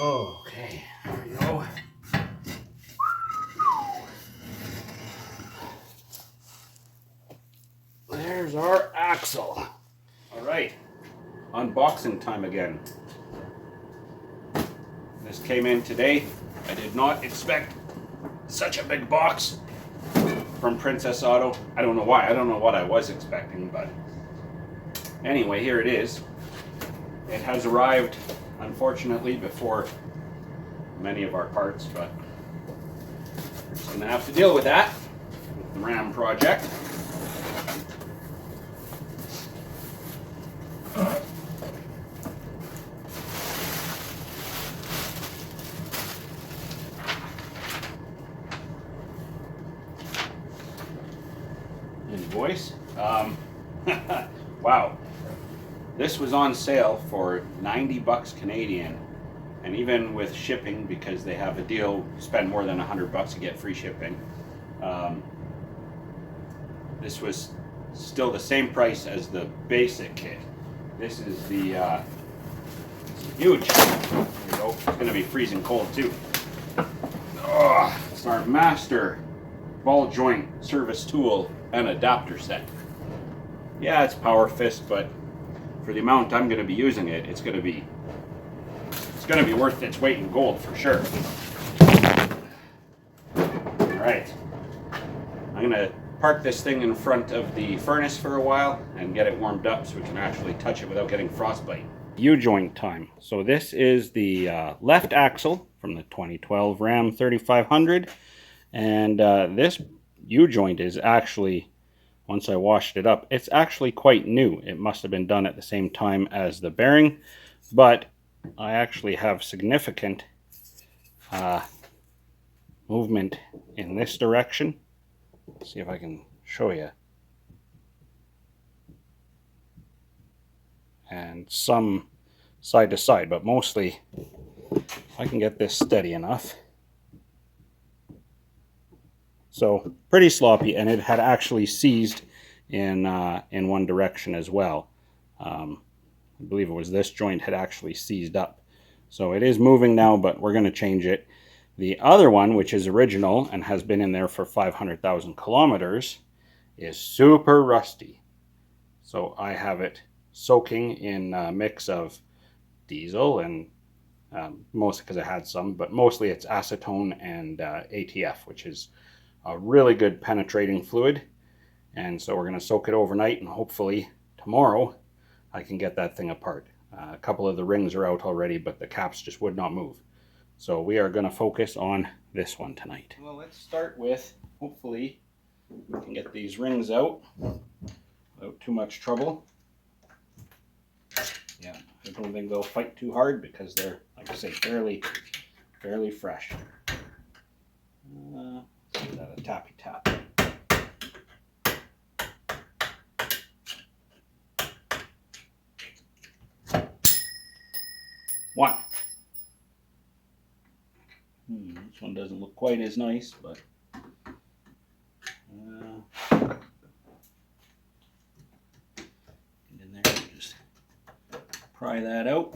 Okay, there we go. There's our axle. All right, unboxing time again. This came in today. I did not expect such a big box from Princess Auto. I don't know why. I don't know what I was expecting, but anyway, here it is. It has arrived, unfortunately, before many of our parts, but we're just going to have to deal with that with the Ram project. Invoice. Wow. This was on sale for 90 bucks Canadian, and even with shipping, because they have a deal, spend more than 100 bucks to get free shipping. This was still the same price as the basic kit. This is the huge. There we go. It's going to be freezing cold too. Oh, it's our master ball joint service tool and adapter set. Yeah, it's power fist, but for the amount I'm going to be using it, it's going to be worth its weight in gold for sure. All right, I'm going to park this thing in front of the furnace for a while and get it warmed up so we can actually touch it without getting frostbite. U-joint time. So this is the left axle from the 2012 Ram 3500, and this U-joint is actually, once I washed it up, it's actually quite new. It must have been done at the same time as the bearing, but I actually have significant movement in this direction. Let's see if I can show you. And some side to side, but mostly I can get this steady enough. So pretty sloppy, and it had actually seized in one direction as well. I believe it was this joint had actually seized up. So it is moving now, but we're going to change it. The other one, which is original and has been in there for 500,000 kilometers, is super rusty. So I have it soaking in a mix of diesel and mostly because I had some, but mostly it's acetone and ATF, which is a really good penetrating fluid. And so we're going to soak it overnight, and hopefully tomorrow I can get that thing apart. A couple of the rings are out already, but the caps just would not move. So we are going to focus on this one tonight. Well, let's start with, hopefully we can get these rings out without too much trouble. Yeah, I don't think they'll fight too hard because they're, like I say, fairly fresh. Give that a tappy tap. One. This one doesn't look quite as nice, but get in there and just pry that out.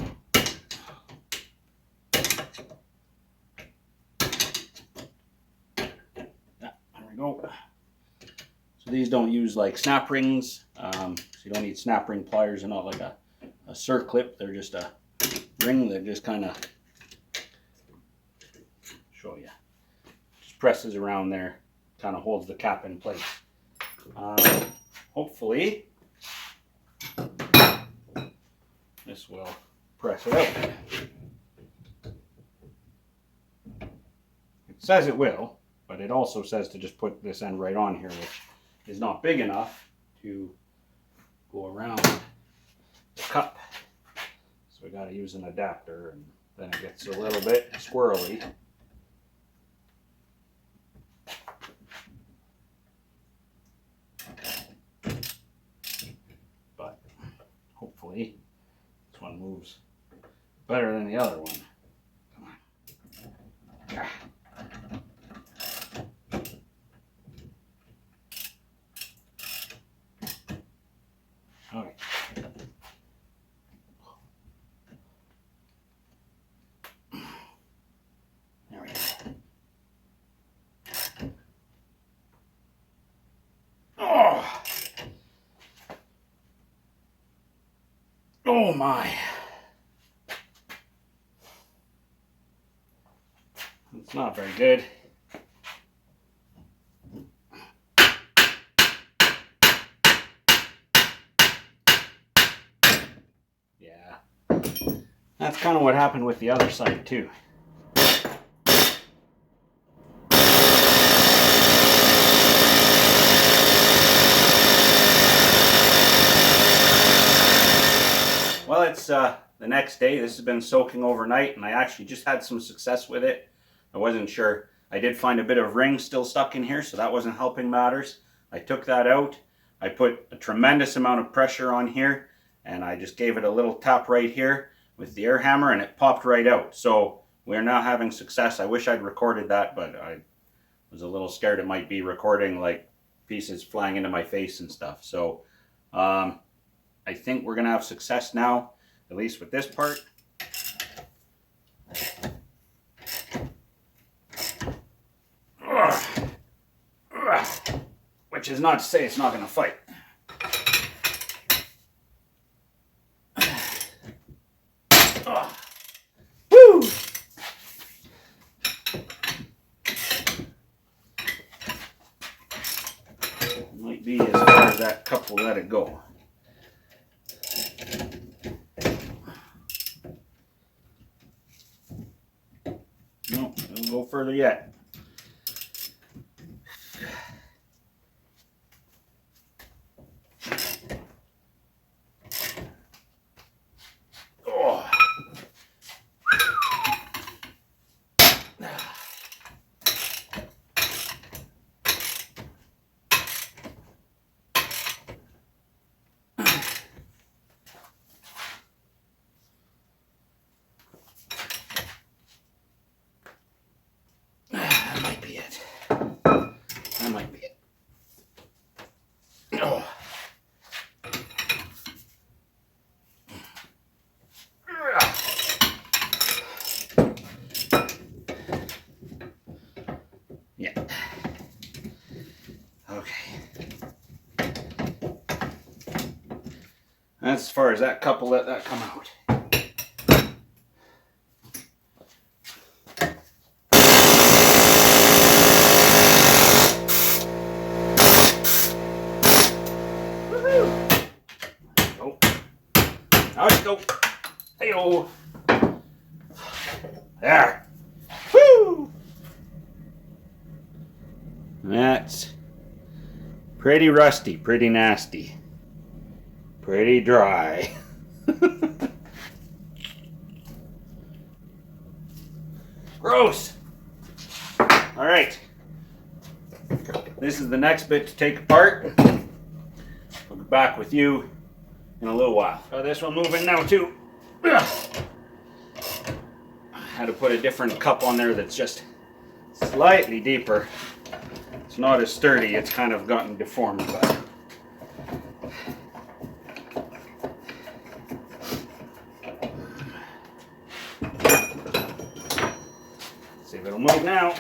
There we go. So these don't use like snap rings, so you don't need snap ring pliers. They're not like a circlip. They're just a ring that just kind of, show you, just presses around there, kind of holds the cap in place. Hopefully this will press it out. It says it will, but it also says to just put this end right on here, which is not big enough to go around the cup. So we got to use an adapter, and then it gets a little bit squirrely. But hopefully this one moves better than the other one. Come on. Yeah. Okay. There we go. Oh! Oh my! It's not very good. Yeah. That's kind of what happened with the other side too. Well, it's the next day. This has been soaking overnight, and I actually just had some success with it. I wasn't sure. I did find a bit of ring still stuck in here, so that wasn't helping matters. I took that out. I put a tremendous amount of pressure on here, and I just gave it a little tap right here with the air hammer, and it popped right out. So we're now having success. I wish I'd recorded that, but I was a little scared it might be recording like pieces flying into my face and stuff. So I think we're gonna have success now, at least with this part. Which is not to say it's not gonna fight. Woo! Might be as far as that cup will let it go. No, it'll go further yet. Oh. That might be it. That might be it. Oh. Yeah. Okay. That's as far as that cup will let that come out. Now let's go. Hey-oh. There. Woo! That's pretty rusty, pretty nasty, pretty dry. Gross. All right. This is the next bit to take apart. I'll be back with you in a little while. Got this one moving now too. I had to put a different cup on there that's just slightly deeper. It's not as sturdy, it's kind of gotten deformed, but let's see if it'll move now.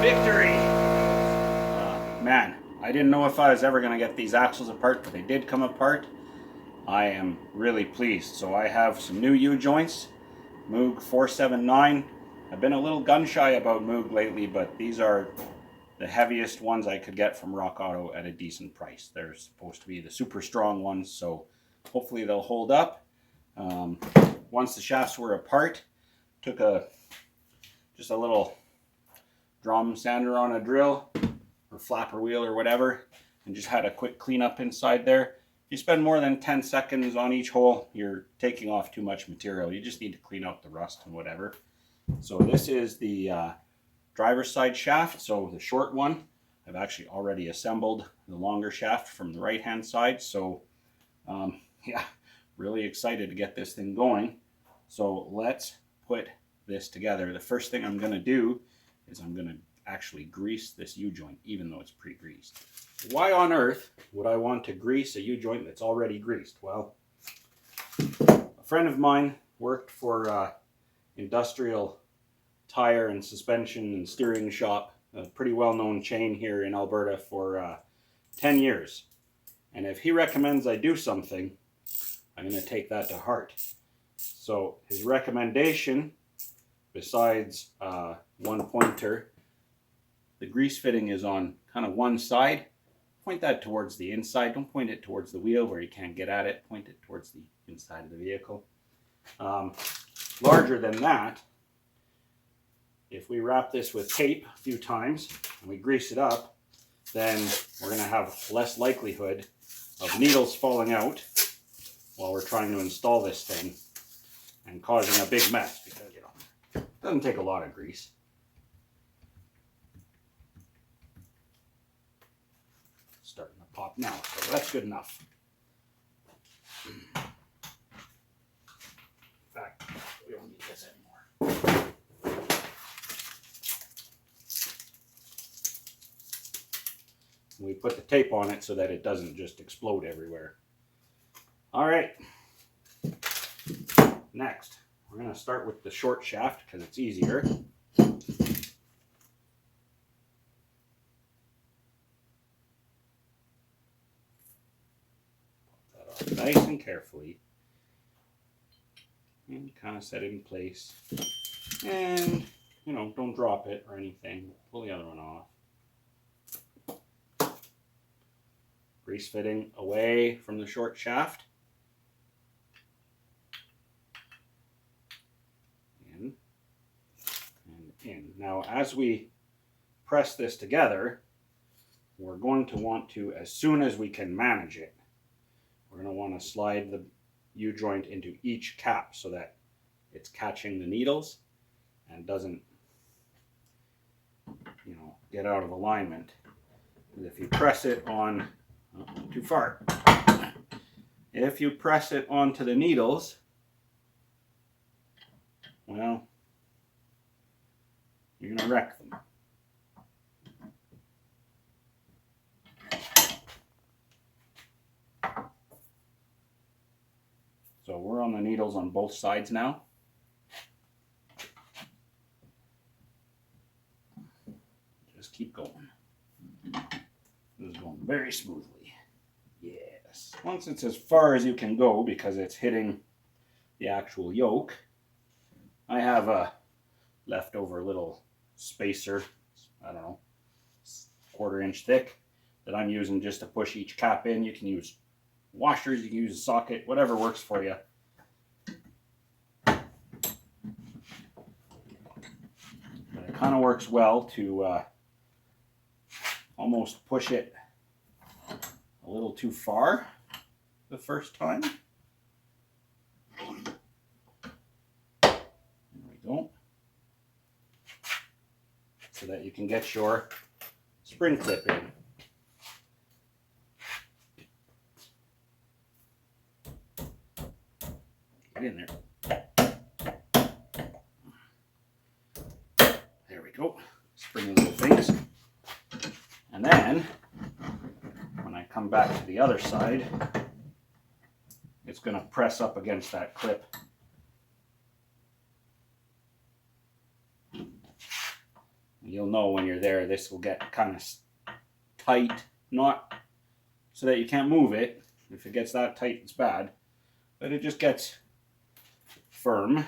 Victory! Man, I didn't know if I was ever going to get these axles apart, but they did come apart. I am really pleased. So I have some new U-joints, Moog 479. I've been a little gun shy about Moog lately, but these are the heaviest ones I could get from Rock Auto at a decent price. They're supposed to be the super strong ones, so hopefully they'll hold up. Once the shafts were apart, took just a little drum sander on a drill or flapper wheel or whatever, and just had a quick cleanup inside there. If you spend more than 10 seconds on each hole, you're taking off too much material. You just need to clean out the rust and whatever. So this is the driver's side shaft, so the short one. I've actually already assembled the longer shaft from the right hand side, so yeah, really excited to get this thing going. So let's put this together. The first thing I'm going to do is I'm going to actually grease this U-joint, even though it's pre-greased. Why on earth would I want to grease a U-joint that's already greased? Well, a friend of mine worked for industrial tire and suspension and steering shop, a pretty well-known chain here in Alberta, for 10 years. And if he recommends I do something, I'm going to take that to heart. So his recommendation, besides one pointer, the grease fitting is on kind of one side. Point that towards the inside. Don't point it towards the wheel where you can't get at it. Point it towards the inside of the vehicle. Larger than that, if we wrap this with tape a few times and we grease it up, then we're going to have less likelihood of needles falling out while we're trying to install this thing and causing a big mess, because it doesn't take a lot of grease. It's starting to pop now, so that's good enough. In fact, we don't need this anymore. We put the tape on it so that it doesn't just explode everywhere. All right. Next, we're going to start with the short shaft because it's easier. Pop that off nice and carefully. And kind of set it in place. And, don't drop it or anything. Pull the other one off. Grease fitting away from the short shaft. In and in. Now, as we press this together, we're going to want to, as soon as we can manage it, we're going to want to slide the U-joint into each cap so that it's catching the needles and doesn't, get out of alignment. And if you press it on, too far. If you press it onto the needles, well, you're going to wreck them. So we're on the needles on both sides now. Just keep going. This is going very smoothly. Yes. Once it's as far as you can go, because it's hitting the actual yoke, I have a leftover little spacer, I don't know, 1/4 inch thick, that I'm using just to push each cap in. You can use washers, you can use a socket, whatever works for you. But it kind of works well to almost push it a little too far the first time. There we go. So that you can get your spring clip in. Get in there. There we go. Springy little things. And then, when I come back to the other side, it's going to press up against that clip. You'll know when you're there, this will get kind of tight, not so that you can't move it. If it gets that tight, it's bad. But it just gets firm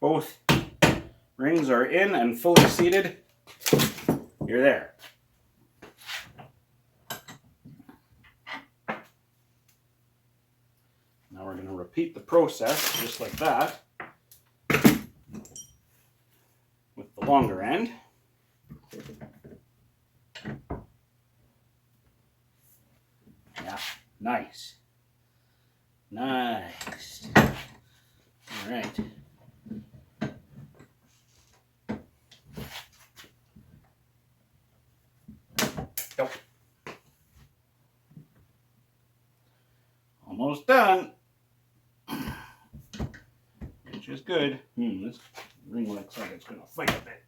both rings are in and fully seated, you're there. Now we're going to repeat the process just like that with the longer end. Yeah, nice. Nice. All right. Go. Almost done. Which is good. This ring looks like it's going to fight a bit.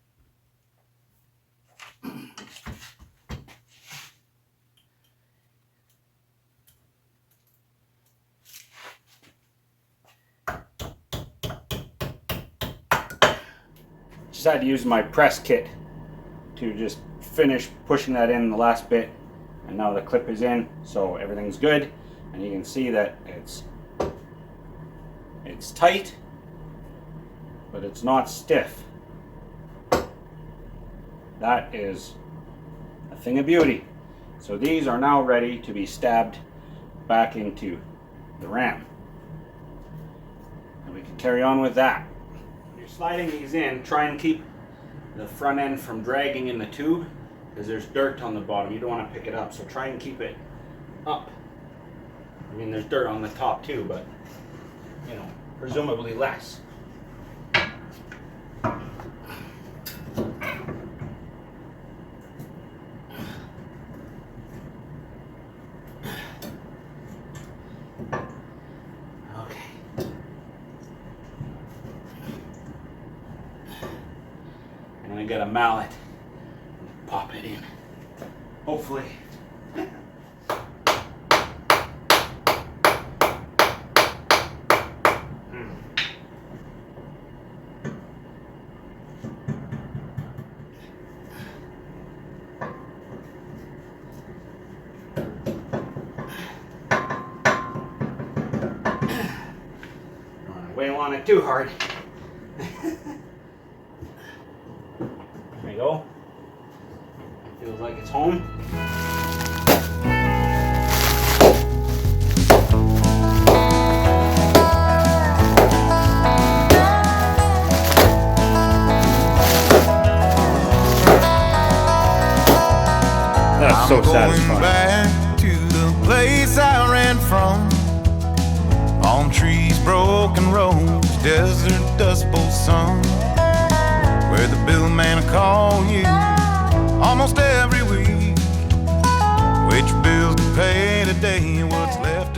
Just had to use my press kit to just finish pushing that in the last bit, and now the clip is in, so everything's good, and you can see that it's tight, but it's not stiff. That is a thing of beauty. So these are now ready to be stabbed back into the ram, and we can carry on with that. You're sliding these in, try and keep the front end from dragging in the tube, because there's dirt on the bottom. You don't want to pick it up, so try and keep it up. I mean, there's dirt on the top too, but you know, presumably less. I'm gonna get a mallet and pop it in. Hopefully. Don't want to wail on it too hard. There you go. Feels like it's home. That's so satisfying. Back to the place I ran from. Palm trees, broken roads, desert dust bowl sun. Where the billman will call you almost every week. Which bills to pay today, what's left